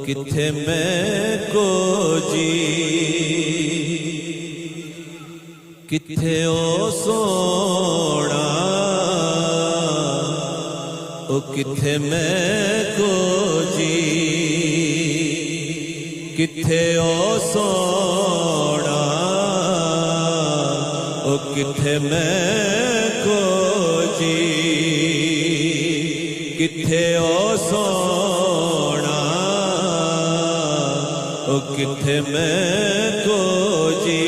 किथे मैं को जी किथे ओ सोना ओ किथे मैं को जी किथे ओ सोना ओ किथे मैं को जी किथे ओ सोना ओ किथे मैं को जी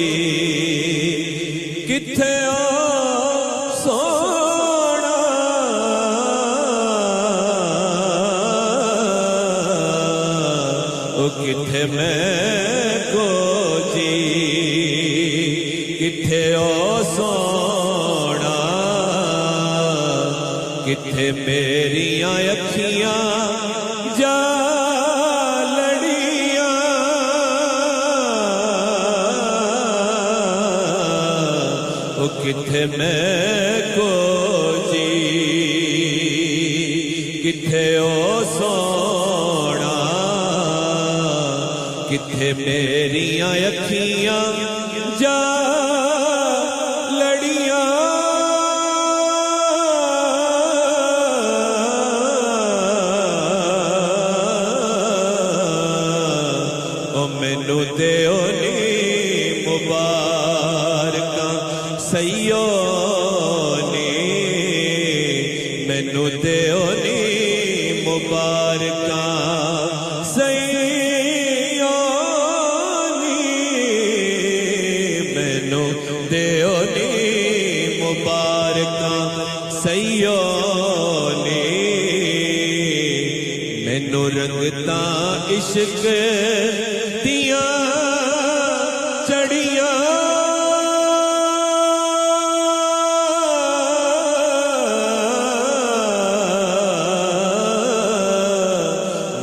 किथे ओ सोना ओ किथे मैं को जी किथे ओ सोना किथे मेरियां अखियां जा किथे मैं को जी किथे ओ सोना किथे मेरियां अखियां जा लड़ियां ओ मैनू देओ नी मुबारकां सैयो नी मैनू देओ नी मुबारकां सैयो नी मैनू देओ नी मुबारकां सैयो नी मैनू रंगतां इश्क दियां चढ़ियां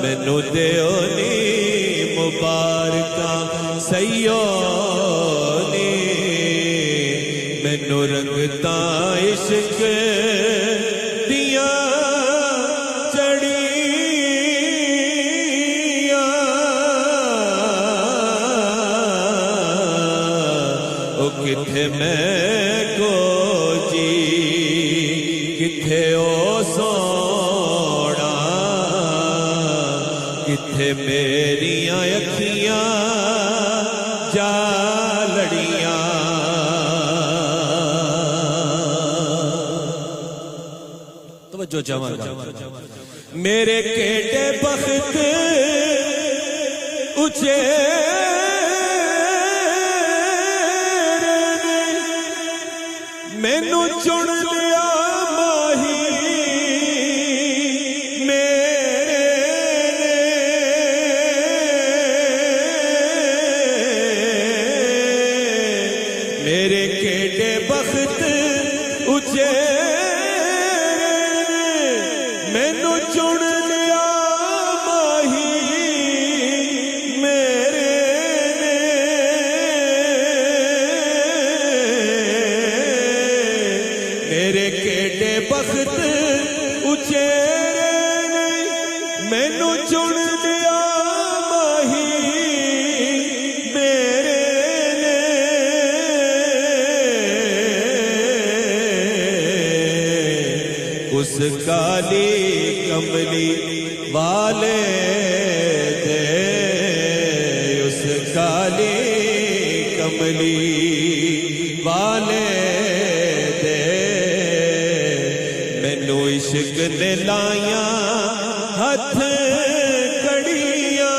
मैनू देओ नी मुबारकां सैयो नी मैनू रंगतां इश्क दियां चढ़ियां ओ किथे मैं को जी किथे ओ सोना किथे मेरियां अखियां जा लड़ियां तवज्जो जवान मेरे केटे बख्त उचे मैनू चुन लिया माही मेरे केटे बख्त उचे मैनू चुन लिया माही मेरे मेरे केटे बख्त उचे मैनू चुन लिया माही उस काली कमली वाले दे उस काली कमली वाले दे मैनू इश्क ने लाया हथ कड़ियां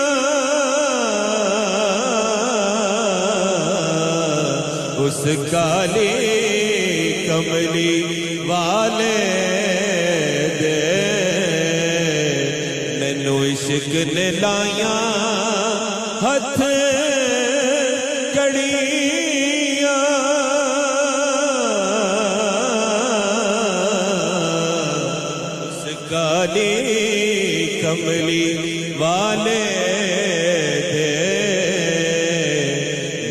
उस काली कमली वाले इश्क ने लाया हथ कड़ियां उस काली कमली वाले दे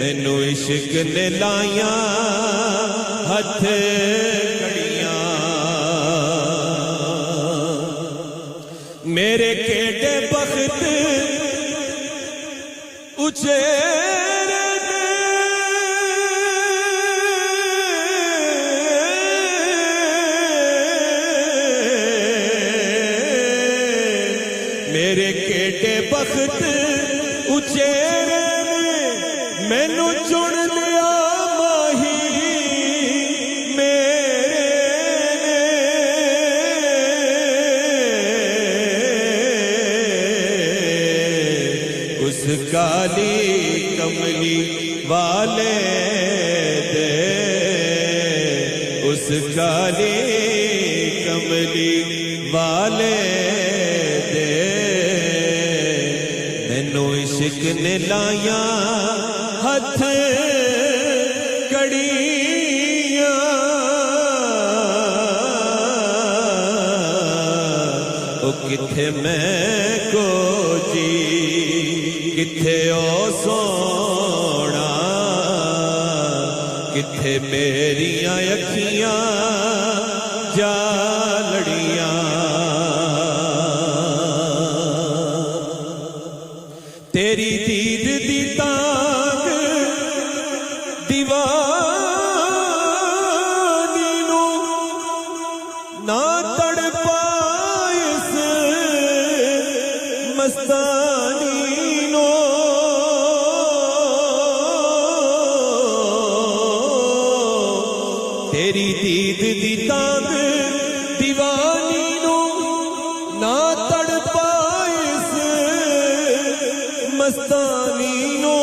मैनू इश्क ने लाया हथ कड़ियां मेरे केडे बख्त उचेरे मेरे केडे बख्त उचेरे मैनू चुन लिया माही उस काली कमली वाले दे उस काली कमली वाले दे मैनू इश्क ने लाया हथ कड़ियां ओ किथे मैं को जी किथे ओ सोना किथे मेरियां अखियां जा लड़ियां तेरी दीद दी ताक दीवानी नू ना तड़ पाइस मस्तानी तेरी दीद दी तांग दीवानी नू ना तड़ पाइस मस्तानी नो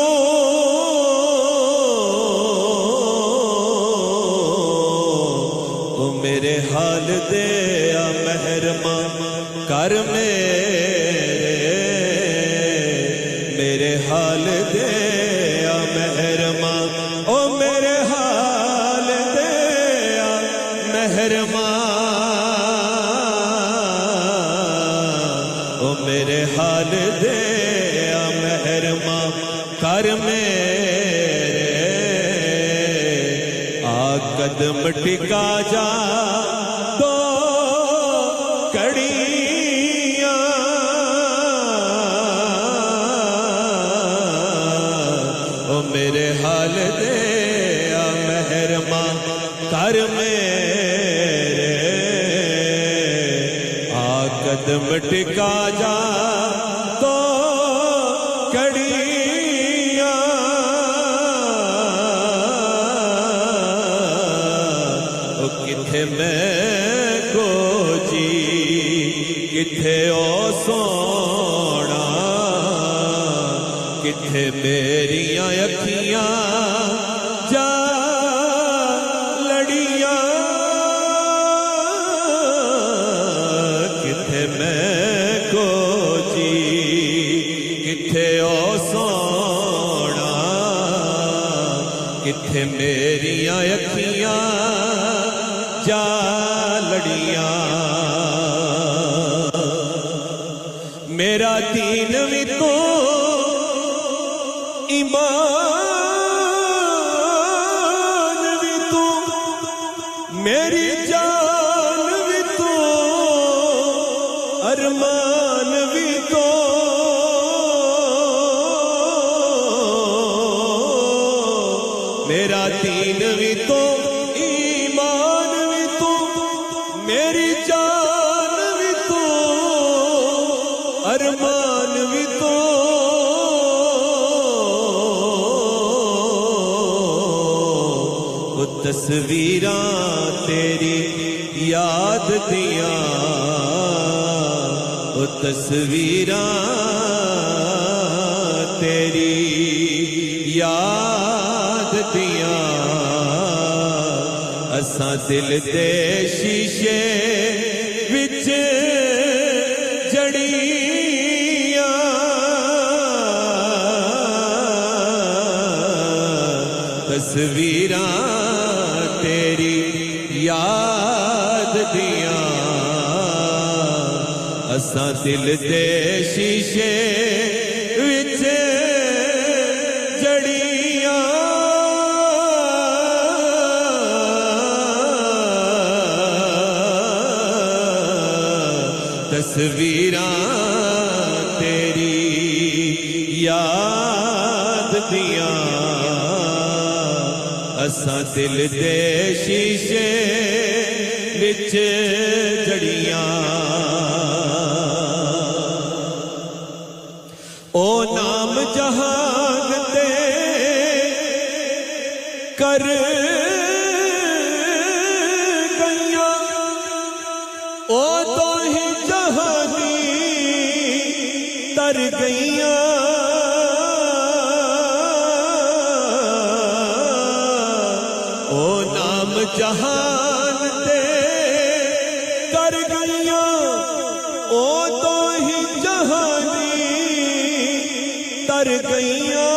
ओ मेरे हाल दे आ महरमा कर मेरे हाल दे आ महरमा ओ मेरे हाल दे आ महरमा ओ मेरे हाल दे आ महरमा कर मेरे आ कदम टिका जा दो कड़ियां ओ मेरे हाल दे आ महरमा कर मेरे आ कदम टिका जा तो कड़ियां ओ किथे मैं को जी किथे ओ सोना किथे मेरियां अखियां जा लड़ियां किथे मैं को जी किथे ओ सोना किथे मेरियां अखियां जा लड़ियां मेरा दीन भी तो ईमान भी तू मेरी जान भी तू अरमान भी तो मेरा दीन भी तो ईमान भी तू मेरी जान भी तू अरमान भी तो तस्वीरां तेरी याद दियां ओ तस्वीरां तेरी याद दियां असां दिल दे शीशे विच जड़ियां तस्वीरां तेरी याद दियां असां दिल दे शीशे विच जड़ियां तस्वीरां तेरी याद दियां असां दिल दे शीशे विच जड़ियां ओ नाम जहान ते कर गईयां ओ तो ही जहानी तर गईयां ओ नाम जहान ते कर गईयां ओ तो ही जहानी तर गईयां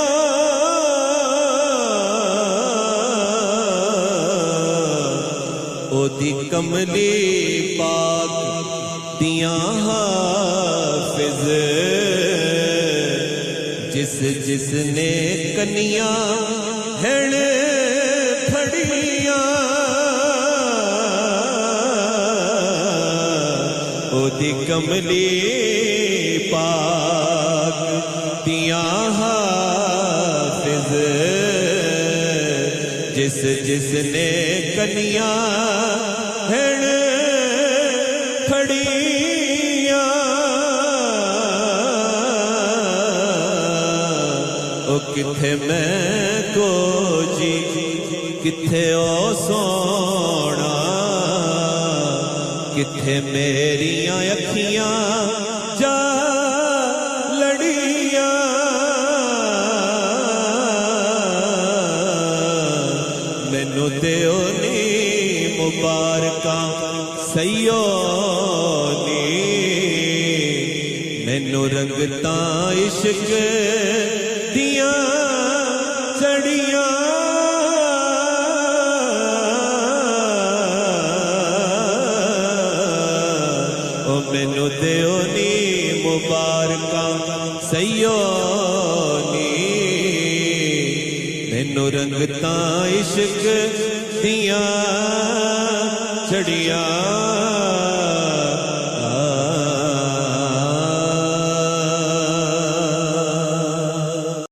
ओदी कमली पाक दियां हाफिज जिस जिसने कनियां हैण फड़ियां ओदी कमली पाक दियां हाफिज जिस जिसने कनियां हैण फड़ियां ओ किथे मैं को जी किथे ओ सोना किथे मेरियां अखियां जा लड़ियां मैनू दिओ नी मुबारकां सईयो नी मैनू रंगतां इश्क दियां चढ़ियां ओ मैनू दिओ नी मुबारकां सईयो नी मैनू रंगतां इश्क दियां चढ़ियां